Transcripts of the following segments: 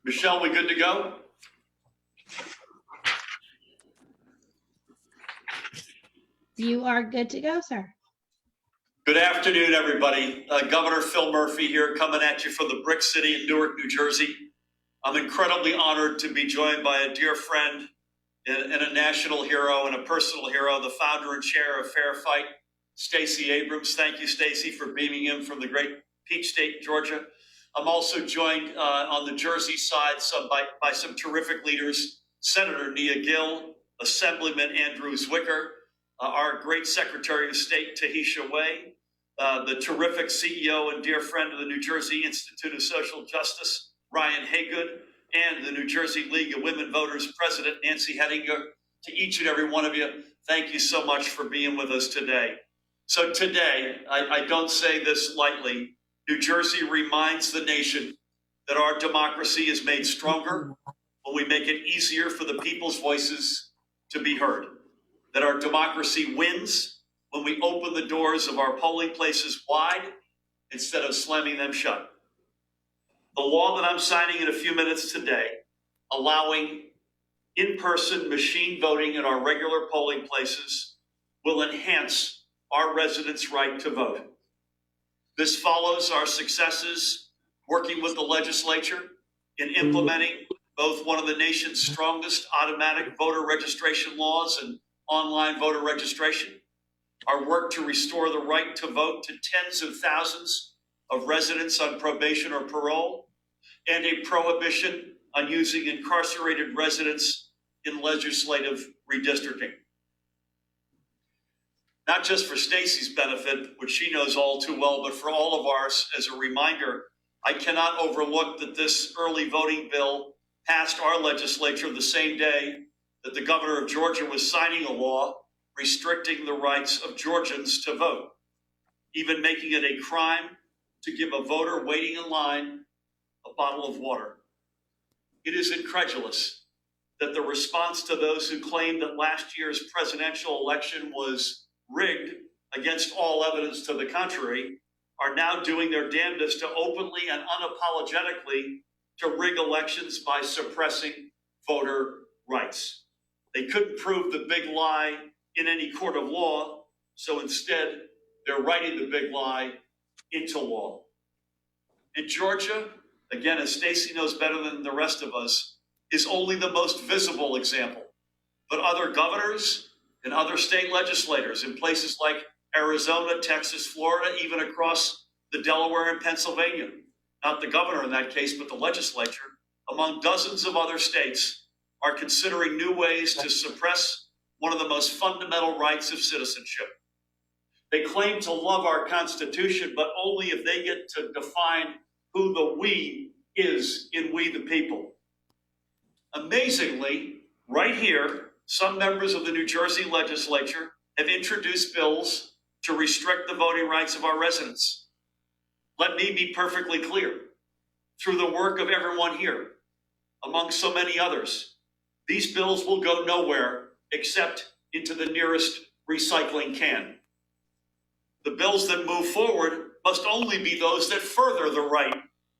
Michelle, we good to go? You are good to go, sir. Good afternoon, everybody. Governor Phil Murphy here, coming at you from the Brick City in Newark, New Jersey. I'm incredibly honored to be joined by a dear friend and a national hero and a personal hero, the founder and chair of Fair Fight, Stacey Abrams. Thank you, Stacey, for beaming in from the great Peach State, Georgia. I'm also joined on the Jersey side by some terrific leaders, Senator Gill, Assemblyman NJ Zwicker, our great Secretary of State, Tahisha Way, the terrific CEO and dear friend of the New Jersey Institute of Social Justice, Ryan Haygood, and the New Jersey League of Women Voters President, Nancy Hettinger. To each and every one of you, thank you so much for being with us today. So today, I don't say this lightly, New Jersey reminds the nation that our democracy is made stronger when we make it easier for the people's voices to be heard. That our democracy wins when we open the doors of our polling places wide instead of slamming them shut. The law that I'm signing in a few minutes today, allowing in-person machine voting in our regular polling places, will enhance our residents' right to vote. This follows our successes working with the legislature in implementing both one of the nation's strongest automatic voter registration laws and online voter registration, our work to restore the right to vote to tens of thousands of residents on probation or parole, and a prohibition on using incarcerated residents in legislative redistricting. Not just for Stacey's benefit, which she knows all too well, but for all of ours as a reminder, I cannot overlook that this early voting bill passed our legislature the same day that the governor of Georgia was signing a law restricting the rights of Georgians to vote, even making it a crime to give a voter waiting in line a bottle of water. It is incredulous that the response to those who claimed that last year's presidential election was rigged against all evidence to the contrary are now doing their damnedest to openly and unapologetically to rig elections by suppressing voter rights. They couldn't prove the big lie in any court of law, so instead they're writing the big lie into law. In Georgia, again, as Stacey knows better than the rest of us, is only the most visible example. But other governors and other state legislators in places like Arizona, Texas, Florida, even across the Delaware and Pennsylvania, not the governor in that case, but the legislature, among dozens of other states, are considering new ways to suppress one of the most fundamental rights of citizenship. They claim to love our Constitution, but only if they get to define who the we is in We the People. Amazingly, right here, some members of the New Jersey legislature have introduced bills to restrict the voting rights of our residents. Let me be perfectly clear. Through the work of everyone here, among so many others, these bills will go nowhere except into the nearest recycling can. The bills that move forward must only be those that further the right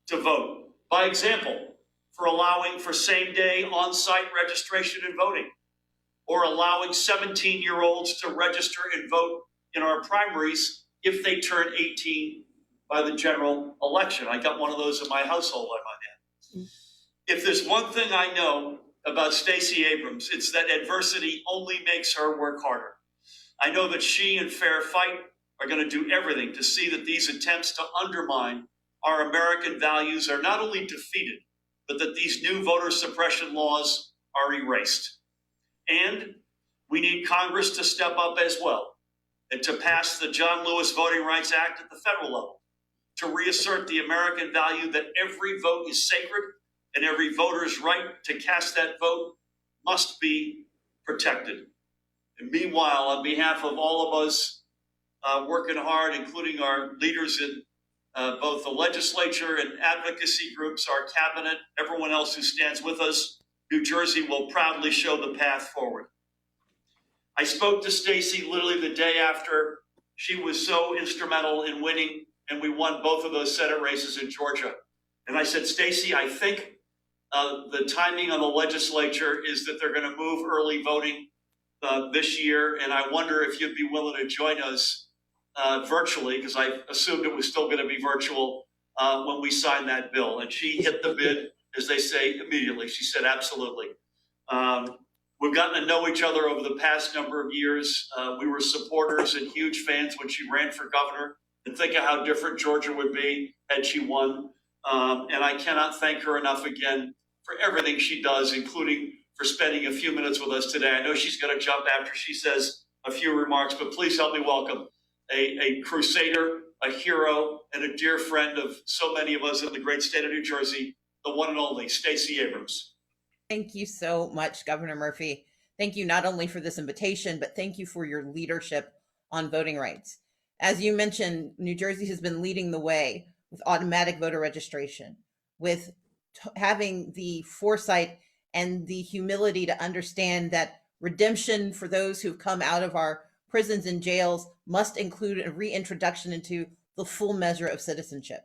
to vote. By example, for allowing for same-day on-site registration and voting, or allowing 17-year-olds to register and vote in our primaries if they turn 18 by the general election. I got one of those in my household, I might add. If there's one thing I know about Stacey Abrams, it's that adversity only makes her work harder. I know that she and Fair Fight are going to do everything to see that these attempts to undermine our American values are not only defeated, but that these new voter suppression laws are erased. And we need Congress to step up as well and to pass the John Lewis Voting Rights Act at the federal level, to reassert the American value that every vote is sacred and every voter's right to cast that vote must be protected. And meanwhile, on behalf of all of us working hard, including our leaders in both the legislature and advocacy groups, our cabinet, everyone else who stands with us, New Jersey will proudly show the path forward. I spoke to Stacey literally the day after she was so instrumental in winning, and we won both of those Senate races in Georgia. And I said, Stacey, I think The timing on the legislature is that they're going to move early voting this year, and I wonder if you'd be willing to join us virtually, because I assumed it was still going to be virtual when we signed that bill. And she hit the bid, as they say, immediately. She said, absolutely. We've gotten to know each other over the past number of years. We were supporters and huge fans when she ran for governor. And think of how different Georgia would be had she won. And I cannot thank her enough again for everything she does, including for spending a few minutes with us today. I know she's going to jump after she says a few remarks, but please help me welcome a crusader, a hero, and a dear friend of so many of us in the great state of New Jersey, the one and only Stacey Abrams. Thank you so much, Governor Murphy. Thank you not only for this invitation, but thank you for your leadership on voting rights. As you mentioned, New Jersey has been leading the way with automatic voter registration, with having the foresight and the humility to understand that redemption for those who've come out of our prisons and jails must include a reintroduction into the full measure of citizenship.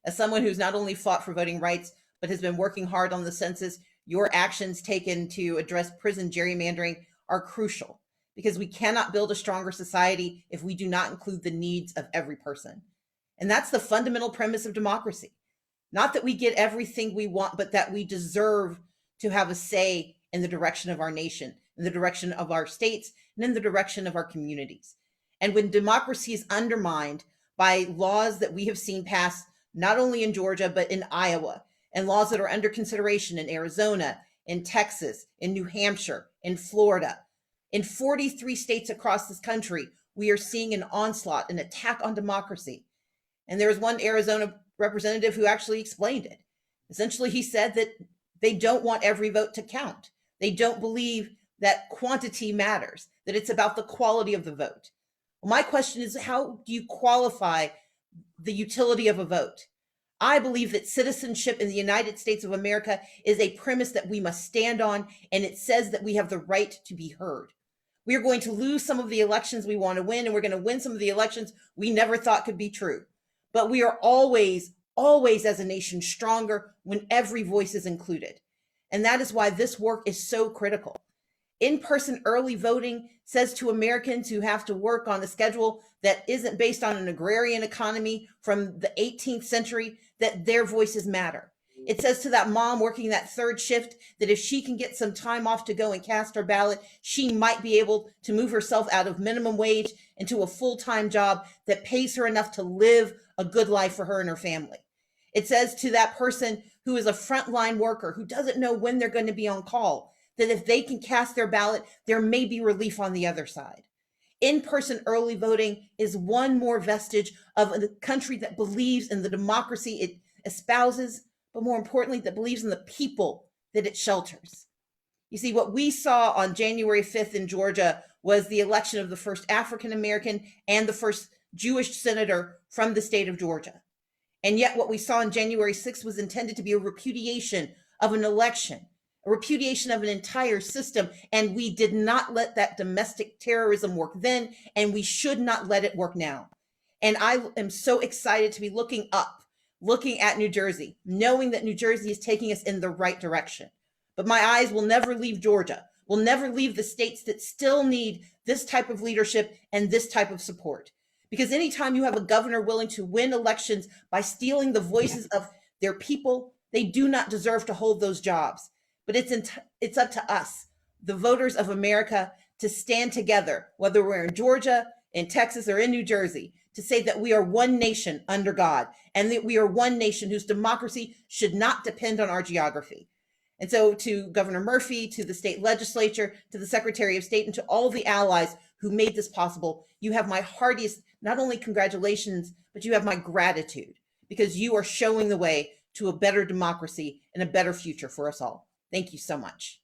As someone who's not only fought for voting rights, but has been working hard on the census, your actions taken to address prison gerrymandering are crucial, because we cannot build a stronger society if we do not include the needs of every person. And that's the fundamental premise of democracy. Not that we get everything we want, but that we deserve to have a say in the direction of our nation, in the direction of our states, and in the direction of our communities. And when democracy is undermined by laws that we have seen passed, not only in Georgia, but in Iowa, and laws that are under consideration in Arizona, in Texas, in New Hampshire, in Florida, in 43 states across this country, we are seeing an onslaught, an attack on democracy. And there was one Arizona representative who actually explained it. Essentially, he said that they don't want every vote to count. They don't believe that quantity matters, that it's about the quality of the vote. Well, my question is, how do you qualify the utility of a vote? I believe that citizenship in the United States of America is a premise that we must stand on, and it says that we have the right to be heard. We are going to lose some of the elections we want to win, and we're going to win some of the elections we never thought could be true. But we are always as a nation stronger when every voice is included. And that is why this work is so critical. In-person early voting says to Americans who have to work on a schedule that isn't based on an agrarian economy from the 18th century that their voices matter. It says to that mom working that third shift that if she can get some time off to go and cast her ballot, she might be able to move herself out of minimum wage into a full-time job that pays her enough to live a good life for her and her family. It says to that person who is a frontline worker who doesn't know when they're going to be on call, that if they can cast their ballot, there may be relief on the other side. In-person early voting is one more vestige of a country that believes in the democracy it espouses, but more importantly, that believes in the people that it shelters. You see, what we saw on January 5th in Georgia was the election of the first African-American and the first Jewish senator from the state of Georgia. And yet what we saw on January 6th was intended to be a repudiation of an election, a repudiation of an entire system. And we did not let that domestic terrorism work then, and we should not let it work now. And I am so excited to be looking at New Jersey, knowing that New Jersey is taking us in the right direction. But my eyes will never leave Georgia, will never leave the states that still need this type of leadership and this type of support. Because anytime you have a governor willing to win elections by stealing the voices of their people, they do not deserve to hold those jobs. But it's up to us, the voters of America, to stand together, whether we're in Georgia, in Texas, or in New Jersey, to say that we are one nation under God, and that we are one nation whose democracy should not depend on our geography. And so to Governor Murphy, to the state legislature, to the Secretary of State, and to all the allies who made this possible, you have my heartiest, not only congratulations, but you have my gratitude, because you are showing the way to a better democracy and a better future for us all. Thank you so much.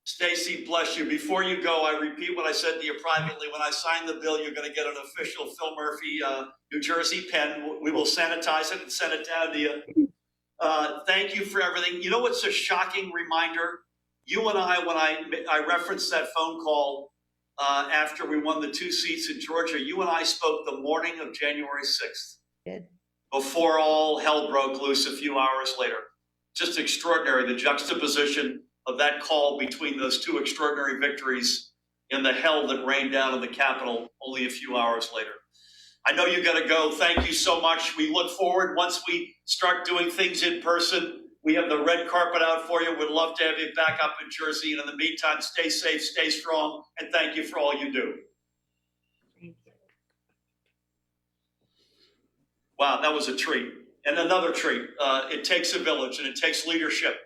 Stacey, bless you. Before you go, I repeat what I said to you privately. When I sign the bill, you're going to get an official Phil Murphy, New Jersey pen. We will sanitize it and send it down to you. Thank you for everything. You know what's a shocking reminder? You and I, when I referenced that phone call after we won the 2 seats in Georgia, you and I spoke the morning of January 6th. Good. Before all hell broke loose a few hours later. just extraordinary, the juxtaposition of that call between those two extraordinary victories and the hell that rained down in the Capitol only a few hours later. I know you got to go. Thank you so much. We look forward, once we start doing things in person, we have the red carpet out for you. We'd love to have you back up in Jersey. And in the meantime, stay safe, stay strong, and thank you for all you do. Wow, that was a treat. And another treat. It takes a village and it takes leadership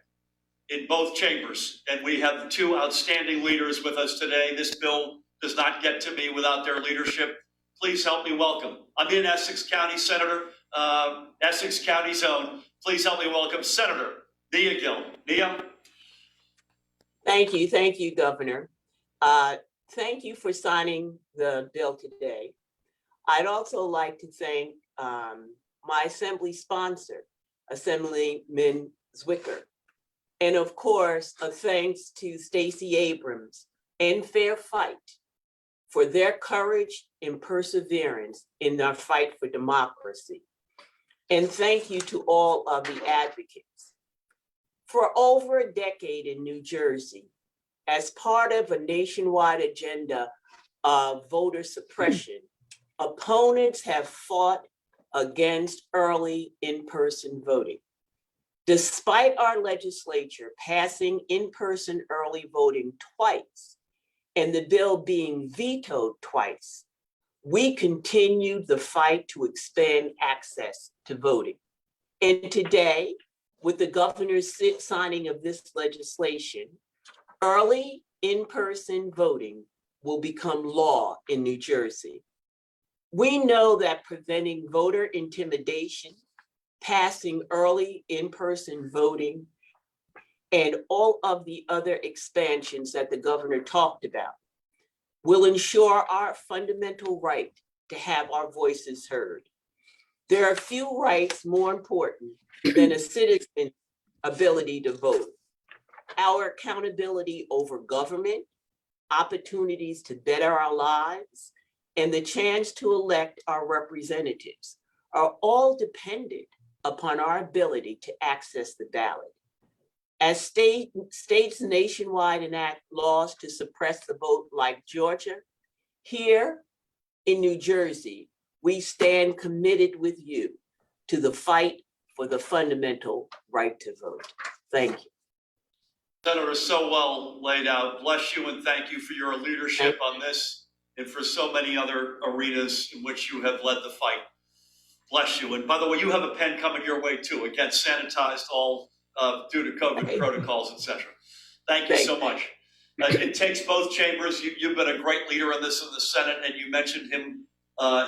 in both chambers. And we have two outstanding leaders with us today. This bill does not get to me without their leadership. Please help me welcome. I'm in Essex County, Senator, Essex County Zone. Please help me welcome Senator Nia Gill. Nia? Thank you, Governor. Thank you for signing the bill today. I'd also like to thank my Assembly sponsor, Assemblyman Zwicker. And of course, a thanks to Stacey Abrams and Fair Fight for their courage and perseverance in their fight for democracy. And thank you to all of the advocates. For over a decade in New Jersey, as part of a nationwide agenda of voter suppression, opponents have fought against early in-person voting. Despite our legislature passing in-person early voting twice and the bill being vetoed twice, we continued the fight to expand access to voting. And today, with the governor's signing of this legislation, early in-person voting will become law in New Jersey. We know that preventing voter intimidation, passing early in-person voting, and all of the other expansions that the governor talked about will ensure our fundamental right to have our voices heard. There are few rights more important than a citizen's ability to vote. Our accountability over government, opportunities to better our lives, and the chance to elect our representatives are all dependent upon our ability to access the ballot. As states nationwide enact laws to suppress the vote like Georgia, here in New Jersey, we stand committed with you to the fight for the fundamental right to vote. Thank you. Senator, so well laid out. Bless you and thank you for your leadership on this and for so many other arenas in which you have led the fight. Bless you. And by the way, you have a pen coming your way too. It gets sanitized all due to COVID protocols, etc. Thank you so much. It takes both chambers. You've been a great leader in this in the Senate, and you mentioned him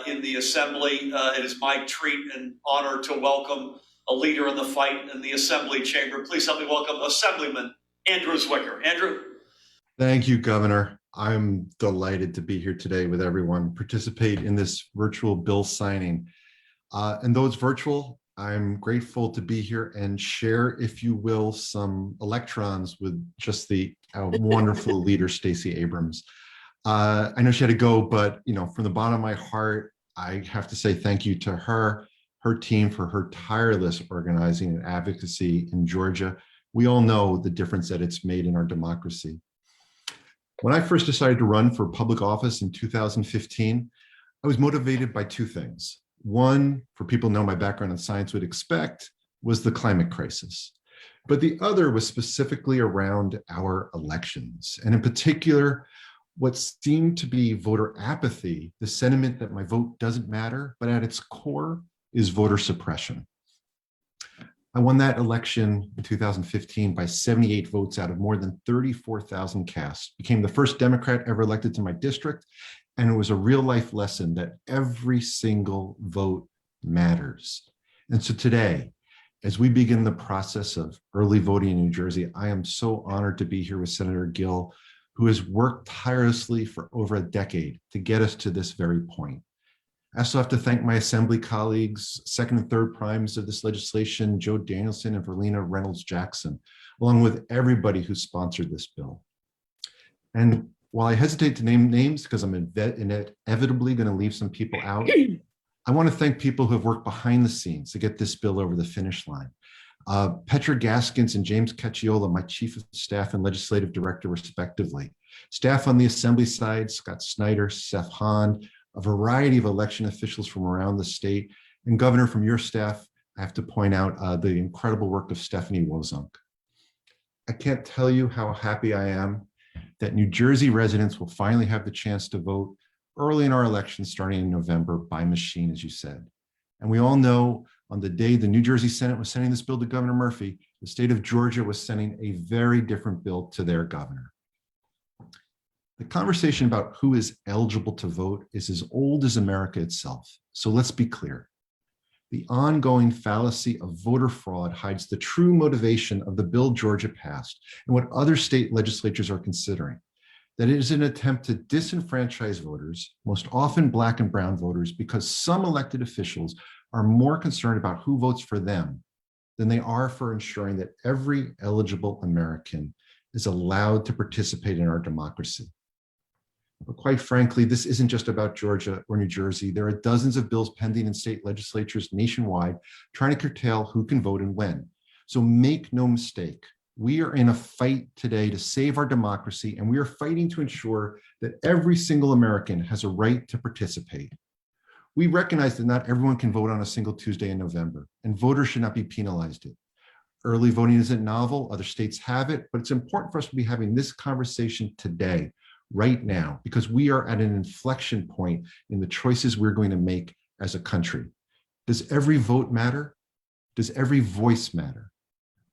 in the Assembly. It is my treat and honor to welcome a leader in the fight in the Assembly chamber. Please help me welcome Assemblyman Andrew Zwicker. Andrew. Thank you, Governor. I'm delighted to be here today with everyone, participate in this virtual bill signing. And though it's virtual, I'm grateful to be here and share, if you will, some electrons with just our wonderful leader, Stacey Abrams. I know she had to go, but from the bottom of my heart, I have to say thank you to her team for her tireless organizing and advocacy in Georgia. We all know the difference that it's made in our democracy. When I first decided to run for public office in 2015, I was motivated by two things. One, for people who know my background in science would expect, was the climate crisis. But the other was specifically around our elections, and in particular, what seemed to be voter apathy, the sentiment that my vote doesn't matter, but at its core is voter suppression. I won that election in 2015 by 78 votes out of more than 34,000 cast, became the first Democrat ever elected to my district, and it was a real life lesson that every single vote matters. And so today, as we begin the process of early voting in New Jersey, I am so honored to be here with Senator Gill, who has worked tirelessly for over a decade to get us to this very point. I also have to thank my Assembly colleagues, second and third primes of this legislation, Joe Danielson and Verlena Reynolds-Jackson, along with everybody who sponsored this bill. And while I hesitate to name names because I'm inevitably going to leave some people out, I want to thank people who have worked behind the scenes to get this bill over the finish line. Petra Gaskins and James Cacciola, my chief of staff and legislative director, respectively. Staff on the Assembly side, Scott Snyder, Seth Hahn, a variety of election officials from around the state, and Governor, from your staff, I have to point out the incredible work of Stephanie Wozunk. I can't tell you how happy I am that New Jersey residents will finally have the chance to vote early in our election starting in November by machine, as you said. And we all know on the day the New Jersey Senate was sending this bill to Governor Murphy, the state of Georgia was sending a very different bill to their governor. The conversation about who is eligible to vote is as old as America itself. So let's be clear. The ongoing fallacy of voter fraud hides the true motivation of the bill Georgia passed and what other state legislatures are considering. That it is an attempt to disenfranchise voters, most often Black and brown voters, because some elected officials are more concerned about who votes for them than they are for ensuring that every eligible American is allowed to participate in our democracy. But quite frankly, this isn't just about Georgia or New Jersey. There are dozens of bills pending in state legislatures nationwide trying to curtail who can vote and when. So make no mistake, we are in a fight today to save our democracy, and we are fighting to ensure that every single American has a right to participate. We recognize that not everyone can vote on a single Tuesday in November, and voters should not be penalized. Early voting isn't novel, other states have it, but it's important for us to be having this conversation today, right now, because we are at an inflection point in the choices we're going to make as a country. Does every vote matter? Does every voice matter?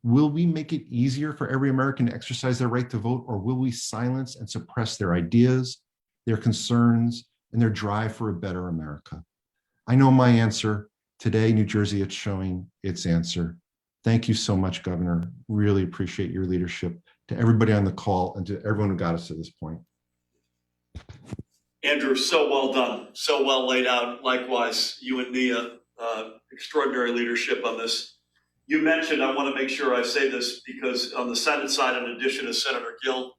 Will we make it easier for every American to exercise their right to vote, or will we silence and suppress their ideas, their concerns, and their drive for a better America? I know my answer. Today, New Jersey is showing its answer. Thank you so much, Governor. Really appreciate your leadership. To everybody on the call and to everyone who got us to this point. Andrew, so well done, so well laid out. Likewise, you and Nia, extraordinary leadership on this. You mentioned, I want to make sure I say this, because on the Senate side, in addition to Senator Gill,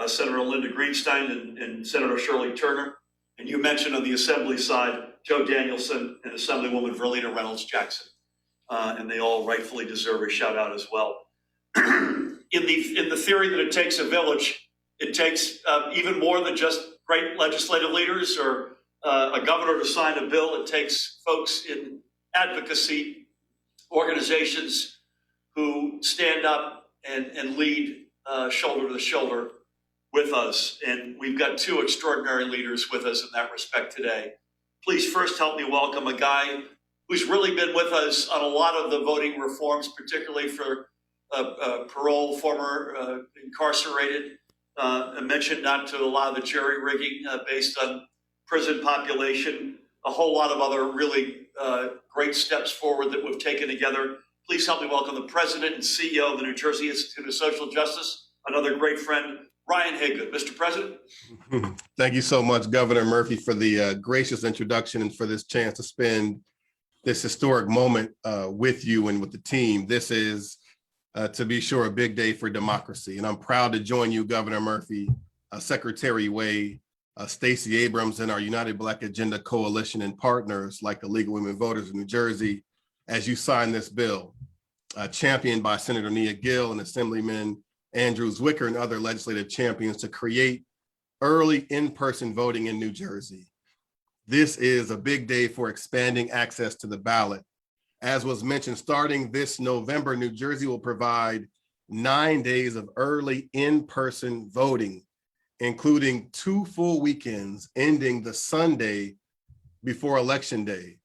Senator Linda Greenstein and Senator Shirley Turner, and you mentioned on the Assembly side, Joe Danielson and Assemblywoman Verlina Reynolds Jackson, and they all rightfully deserve a shout out as well. in the theory that it takes a village, it takes even more than just great legislative leaders or a governor to sign a bill. It takes folks in advocacy organizations who stand up and lead shoulder to shoulder with us. And we've got two extraordinary leaders with us in that respect today. Please first help me welcome a guy who's really been with us on a lot of the voting reforms, particularly for parole, former incarcerated. I mentioned not to allow the jury rigging based on prison population, a whole lot of other really great steps forward that we've taken together. Please help me welcome the President and CEO of the New Jersey Institute of Social Justice, another great friend, Ryan Haygood. Mr. President. Thank you so much, Governor Murphy, for the gracious introduction and for this chance to spend this historic moment with you and with the team. This is, to be sure, a big day for democracy. And I'm proud to join you, Governor Murphy, Secretary Wade, Stacey Abrams, and our United Black Agenda Coalition and partners like the League of Women Voters of New Jersey, as you sign this bill, championed by Senator Nia Gill and Assemblyman Andrew Zwicker and other legislative champions to create early in-person voting in New Jersey. This is a big day for expanding access to the ballot. As was mentioned, starting this November, New Jersey will provide 9 days of early in-person voting, including 2 full weekends ending the Sunday before Election Day.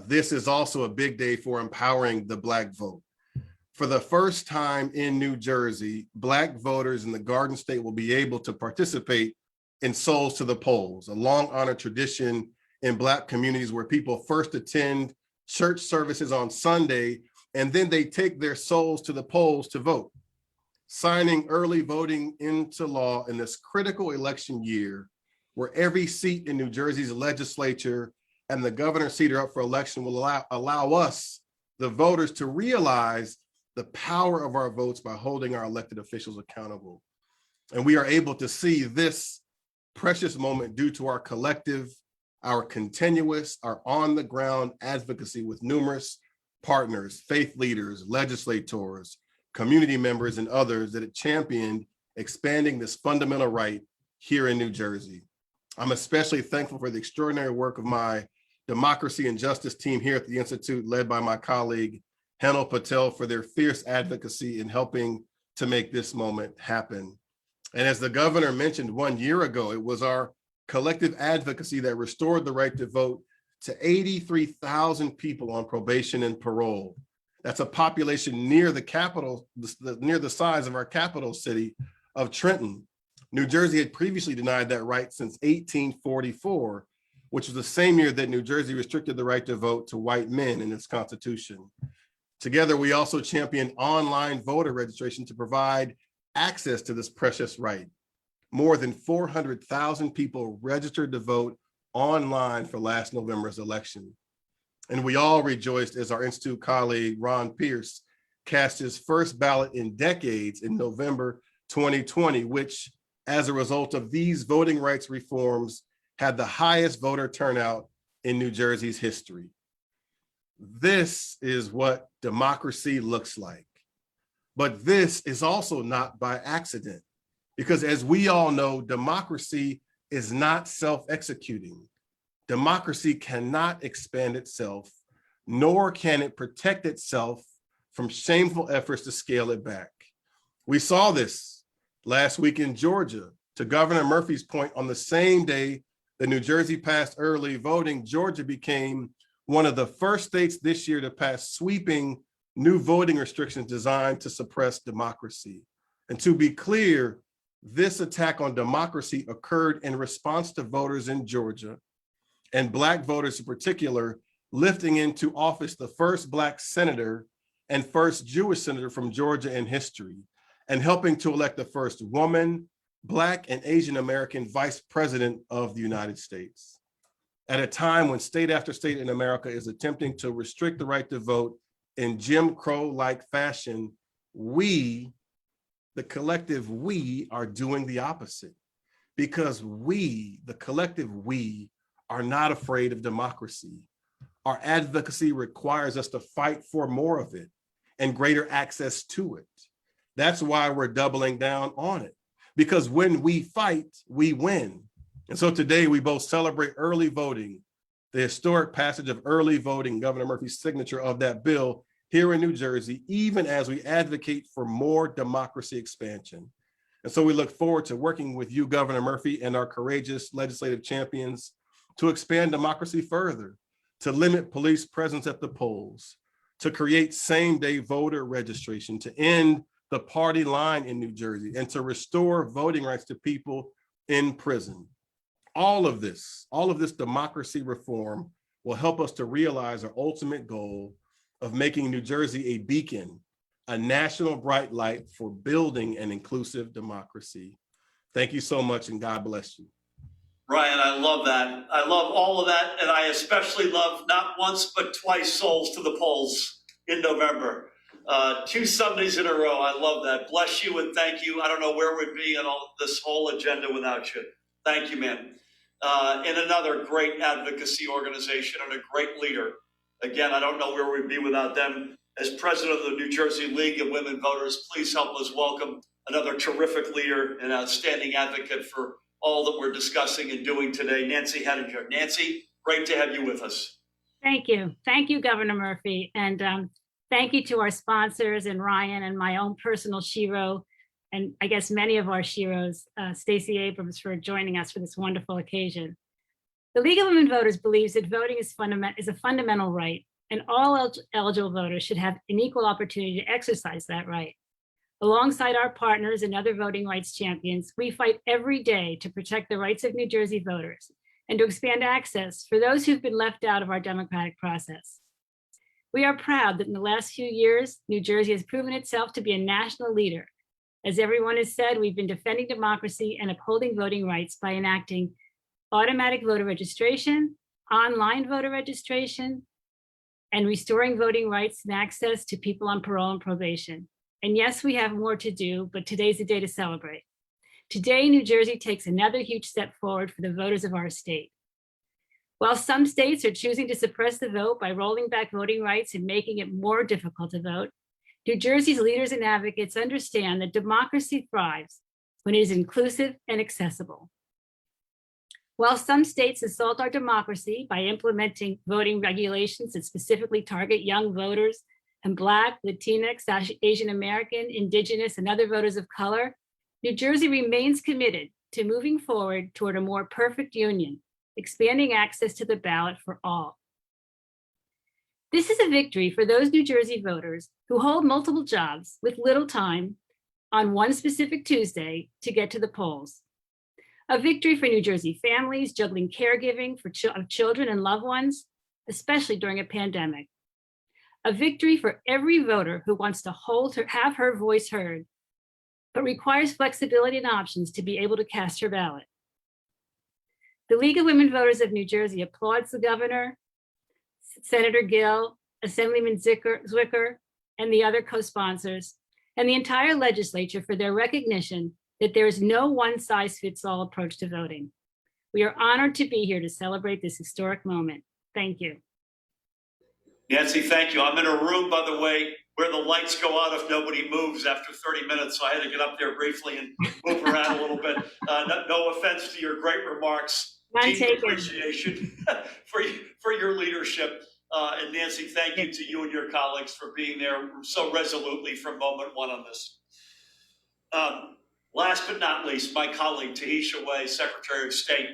This is also a big day for empowering the Black vote. For the first time in New Jersey, Black voters in the Garden State will be able to participate in Souls to the Polls, a long honored tradition in Black communities where people first attend church services on Sunday, and then they take their souls to the polls to vote. Signing early voting into law in this critical election year, where every seat in New Jersey's legislature and the governor's seat are up for election, will allow us, the voters, to realize the power of our votes by holding our elected officials accountable. And we are able to see this precious moment due to our collective, our continuous, our on-the-ground advocacy with numerous partners, faith leaders, legislators, community members, and others that have championed expanding this fundamental right here in New Jersey. I'm especially thankful for the extraordinary work of my democracy and justice team here at the Institute, led by my colleague, Henel Patel, for their fierce advocacy in helping to make this moment happen. And as the governor mentioned 1 year ago, it was our collective advocacy that restored the right to vote to 83,000 people on probation and parole. That's a population near the capital, near the size of our capital city of Trenton. New Jersey had previously denied that right since 1844, which was the same year that New Jersey restricted the right to vote to white men in its constitution. Together, we also championed online voter registration to provide access to this precious right. More than 400,000 people registered to vote online for last November's election. And we all rejoiced as our Institute colleague, Ron Pierce, cast his first ballot in decades in November 2020, which, as a result of these voting rights reforms, had the highest voter turnout in New Jersey's history. This is what democracy looks like. But this is also not by accident, because as we all know, democracy is not self-executing. Democracy cannot expand itself, nor can it protect itself from shameful efforts to scale it back. We saw this last week in Georgia. To Governor Murphy's point, on the same day that New Jersey passed early voting, Georgia became one of the first states this year to pass sweeping new voting restrictions designed to suppress democracy. And to be clear, this attack on democracy occurred in response to voters in Georgia, and Black voters in particular, lifting into office the first Black senator and first Jewish senator from Georgia in history, and helping to elect the first woman, Black and Asian American vice president of the United States. At a time when state after state in America is attempting to restrict the right to vote in Jim Crow-like fashion, we, the collective we, are doing the opposite, because we, the collective we, are not afraid of democracy. Our advocacy requires us to fight for more of it and greater access to it. That's why we're doubling down on it, because when we fight, we win. And so today we both celebrate early voting, the historic passage of early voting, Governor Murphy's signature of that bill here in New Jersey, even as we advocate for more democracy expansion. And so we look forward to working with you, Governor Murphy, and our courageous legislative champions to expand democracy further, to limit police presence at the polls, to create same-day voter registration, to end the party line in New Jersey, and to restore voting rights to people in prison. All of this democracy reform will help us to realize our ultimate goal of making New Jersey a beacon, a national bright light for building an inclusive democracy. Thank you so much, and God bless you. Ryan, I love that. I love all of that. And I especially love not once, but twice souls to the polls in November. 2 Sundays in a row. I love that. Bless you and thank you. I don't know where we'd be on this whole agenda without you. Thank you, man. And another great advocacy organization and a great leader. Again, I don't know where we'd be without them. As president of the New Jersey League of Women Voters, please help us welcome another terrific leader and outstanding advocate for all that we're discussing and doing today, Nancy Hettinger. Nancy, great to have you with us. Thank you. Thank you, Governor Murphy. And thank you to our sponsors and Ryan and my own personal shero, and I guess many of our sheroes, Stacey Abrams, for joining us for this wonderful occasion. The League of Women Voters believes that voting is a fundamental right, and all eligible voters should have an equal opportunity to exercise that right. Alongside our partners and other voting rights champions, we fight every day to protect the rights of New Jersey voters and to expand access for those who've been left out of our democratic process. We are proud that in the last few years, New Jersey has proven itself to be a national leader. As everyone has said, we've been defending democracy and upholding voting rights by enacting automatic voter registration, online voter registration, and restoring voting rights and access to people on parole and probation. And yes, we have more to do, but today's the day to celebrate. Today, New Jersey takes another huge step forward for the voters of our state. While some states are choosing to suppress the vote by rolling back voting rights and making it more difficult to vote, New Jersey's leaders and advocates understand that democracy thrives when it is inclusive and accessible. While some states assault our democracy by implementing voting regulations that specifically target young voters and Black, Latinx, Asian American, Indigenous, and other voters of color, New Jersey remains committed to moving forward toward a more perfect union, expanding access to the ballot for all. This is a victory for those New Jersey voters who hold multiple jobs with little time on one specific Tuesday to get to the polls. A victory for New Jersey families juggling caregiving of children and loved ones, especially during a pandemic. A victory for every voter who wants to have her voice heard, but requires flexibility and options to be able to cast her ballot. The League of Women Voters of New Jersey applauds the governor, Senator Gill, Assemblyman Zwicker, and the other co-sponsors, and the entire legislature for their recognition that there is no one-size-fits-all approach to voting. We are honored to be here to celebrate this historic moment. Thank you. Nancy, thank you. I'm in a room, by the way, where the lights go out if nobody moves after 30 minutes. So I had to get up there briefly and move around a little bit. No offense to your great remarks. Deep appreciation for your leadership. And Nancy, thank you to you and your colleagues for being there so resolutely from moment one on this. Last but not least, my colleague, Tahisha Way, Secretary of State.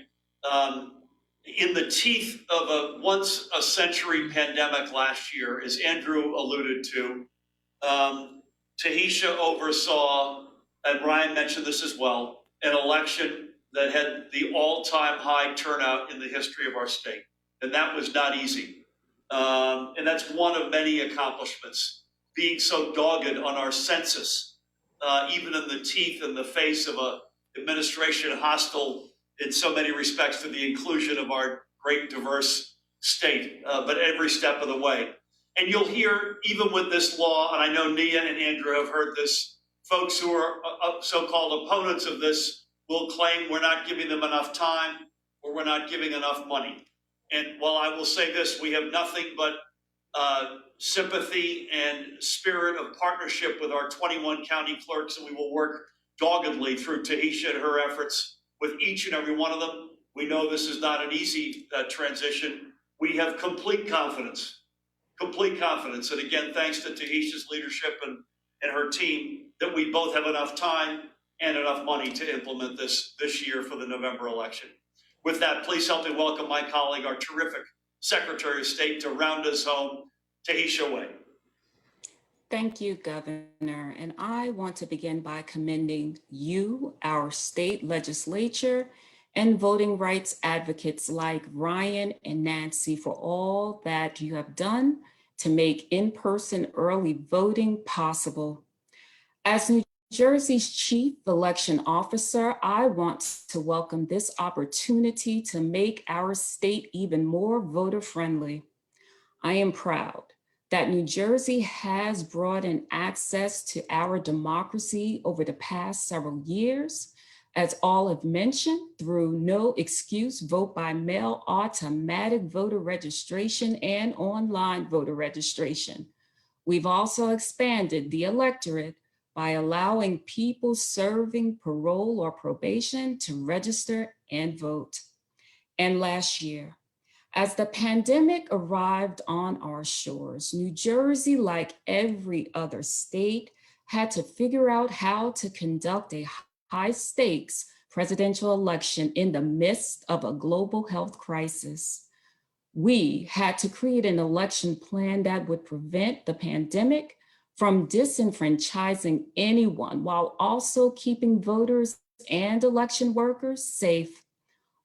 In the teeth of a once-a-century pandemic last year, as Andrew alluded to, Tahisha oversaw, and Ryan mentioned this as well, an election that had the all-time high turnout in the history of our state. And that was not easy. And that's one of many accomplishments, being so dogged on our census, even in the teeth and the face of an administration hostile in so many respects to the inclusion of our great diverse state, but every step of the way. And you'll hear, even with this law, and I know Nia and Andrew have heard this, folks who are so-called opponents of this will claim we're not giving them enough time or we're not giving enough money. And while I will say this, we have nothing but sympathy and spirit of partnership with our 21 county clerks, and we will work doggedly through Tahisha and her efforts with each and every one of them. We know this is not an easy transition. We have complete confidence. And again, thanks to Tahisha's leadership and her team, that we both have enough time and enough money to implement this year for the November election. With that, please help me welcome my colleague, our terrific Secretary of State, to round us home, Tahisha Way. Thank you, Governor. And I want to begin by commending you, our state legislature, and voting rights advocates like Ryan and Nancy for all that you have done to make in-person early voting possible. As New Jersey's Chief Election Officer, I want to welcome this opportunity to make our state even more voter-friendly. I am proud that New Jersey has broadened access to our democracy over the past several years, as all have mentioned, through no excuse vote by mail, automatic voter registration, and online voter registration. We've also expanded the electorate by allowing people serving parole or probation to register and vote. And last year, as the pandemic arrived on our shores, New Jersey, like every other state, had to figure out how to conduct a high-stakes presidential election in the midst of a global health crisis. We had to create an election plan that would prevent the pandemic from disenfranchising anyone while also keeping voters and election workers safe.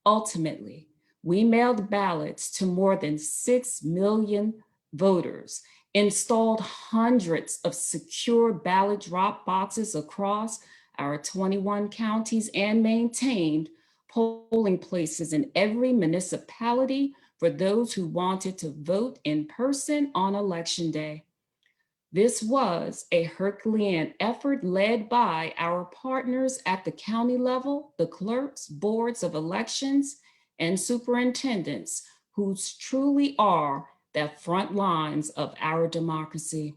Ultimately, we mailed ballots to more than 6 million voters, installed hundreds of secure ballot drop boxes across our 21 counties, and maintained polling places in every municipality for those who wanted to vote in person on Election Day. This was a Herculean effort led by our partners at the county level, the clerks, boards of elections, and superintendents who truly are the front lines of our democracy.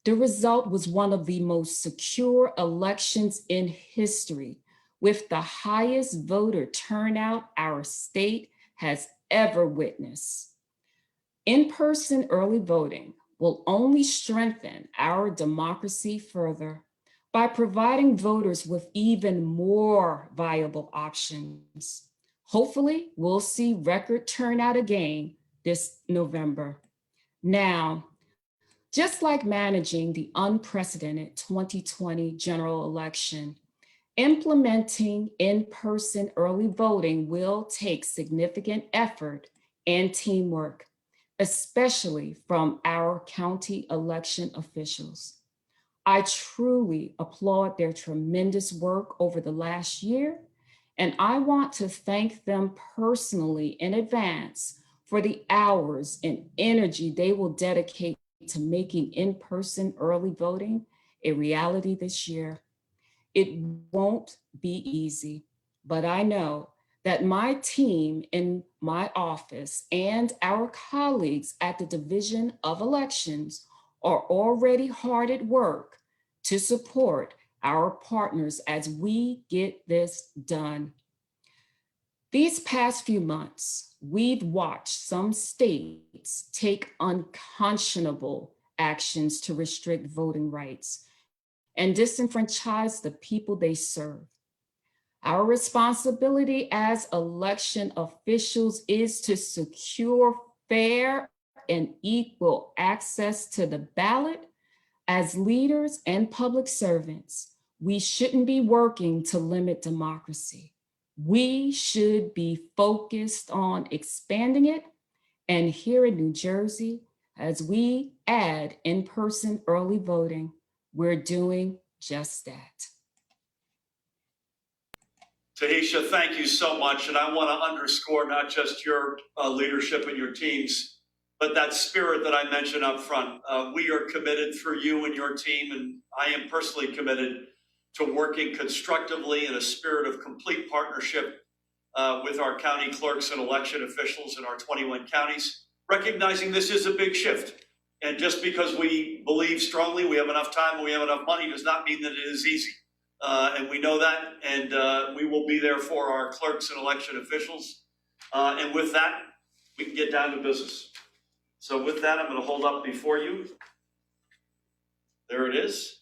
The result was one of the most secure elections in history, with the highest voter turnout our state has ever witnessed. In-person early voting will only strengthen our democracy further by providing voters with even more viable options. Hopefully, we'll see record turnout again this November. Now, just like managing the unprecedented 2020 general election, implementing in-person early voting will take significant effort and teamwork, especially from our county election officials. I truly applaud their tremendous work over the last year, and I want to thank them personally in advance for the hours and energy they will dedicate to making in-person early voting a reality this year. It won't be easy, but I know that my team in my office and our colleagues at the Division of Elections are already hard at work to support our partners as we get this done. These past few months, we've watched some states take unconscionable actions to restrict voting rights and disenfranchise the people they serve. Our responsibility as election officials is to secure fair and equal access to the ballot. As leaders and public servants, we shouldn't be working to limit democracy. We should be focused on expanding it. And here in New Jersey, as we add in-person early voting, we're doing just that. Tahisha, thank you so much. And I want to underscore not just your leadership and your teams, but that spirit that I mentioned up front. We are committed through you and your team, and I am personally committed to working constructively in a spirit of complete partnership with our county clerks and election officials in our 21 counties, recognizing this is a big shift. And just because we believe strongly we have enough time and we have enough money does not mean that it is easy. And we know that, and we will be there for our clerks and election officials. And with that, we can get down to business. So with that, I'm going to hold up before you. There it is.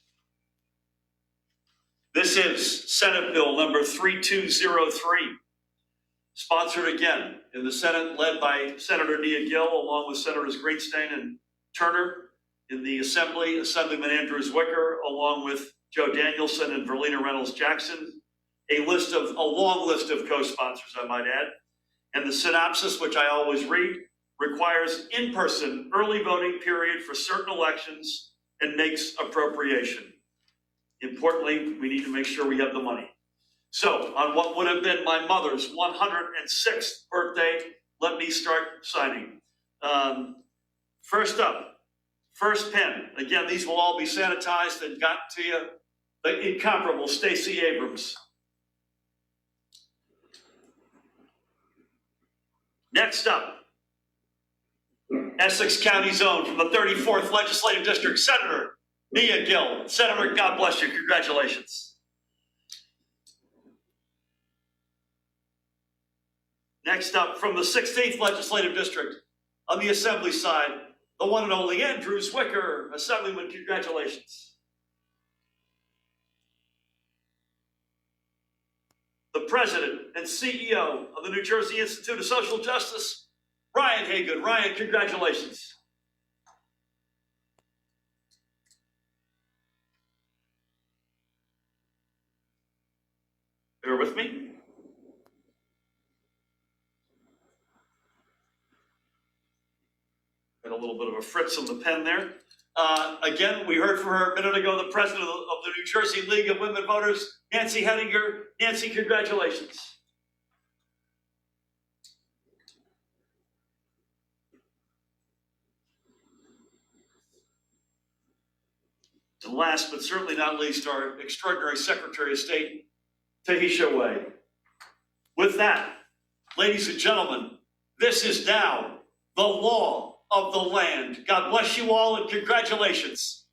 This is Senate Bill number 3203, sponsored again in the Senate, led by Senator Gill, along with Senators Greenstein and Turner. In the Assembly, Assemblyman NJ Zwicker, along with Joe Danielson and Verlina Reynolds Jackson. A long list of co-sponsors, I might add. And the synopsis, which I always read, requires in-person early voting period for certain elections and makes appropriation. Importantly, we need to make sure we have the money. So on what would have been my mother's 106th birthday, let me start signing. First up, first pen. Again, these will all be sanitized and got to you. The incomparable Stacey Abrams. Next up, Essex County's own from the 34th Legislative District, Senator Gill. Senator, God bless you. Congratulations. Next up, from the 16th Legislative District, on the Assembly side, the one and only NJ Zwicker. Assemblyman, congratulations. The President and CEO of the New Jersey Institute of Social Justice, Ryan Haygood. Ryan, congratulations. Bear with me. Got a little bit of a fritz on the pen there. Again, we heard from her a minute ago, the president of the New Jersey League of Women Voters, Nancy Henninger. Nancy, congratulations. And last but certainly not least, our extraordinary Secretary of State, Tahisha Way. With that, ladies and gentlemen, This is now the law of the land. God bless you all and congratulations.